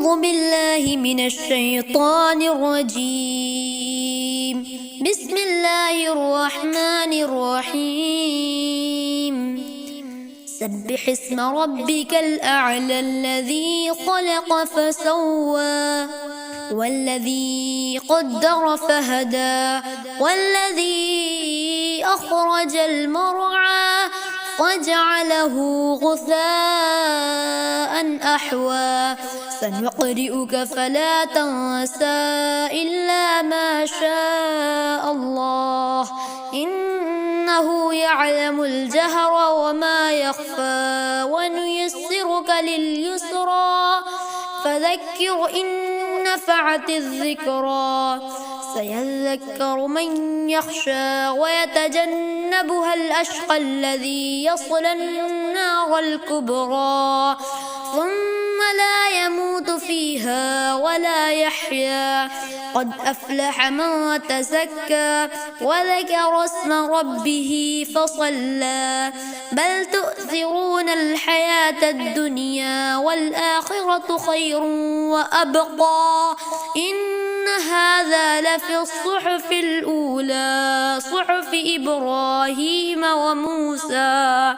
أعوذ بالله من الشيطان الرجيم. بسم الله الرحمن الرحيم. سبح اسم ربك الأعلى الذي خلق فسوى والذي قدر فهدى والذي أخرج المرعى فجعله غثاء أحوى سنقرئك فلا تنسى إلا ما شاء الله إنه يعلم الجهر وما يخفى ونيسرك لليسرى فذكر إن نفعت الذكرى سيذكر من يخشى ويتجنبها الأشقى الذي يصلى النار الكبرى ثم لا يموت فيها ولا يحيا قد أفلح من تزكى وذكر اسم ربه فصلى بل تؤثرون الحياة الدنيا والآخرة خير وأبقى إن هذا لفي الصحف الأولى صحف إبراهيم وموسى.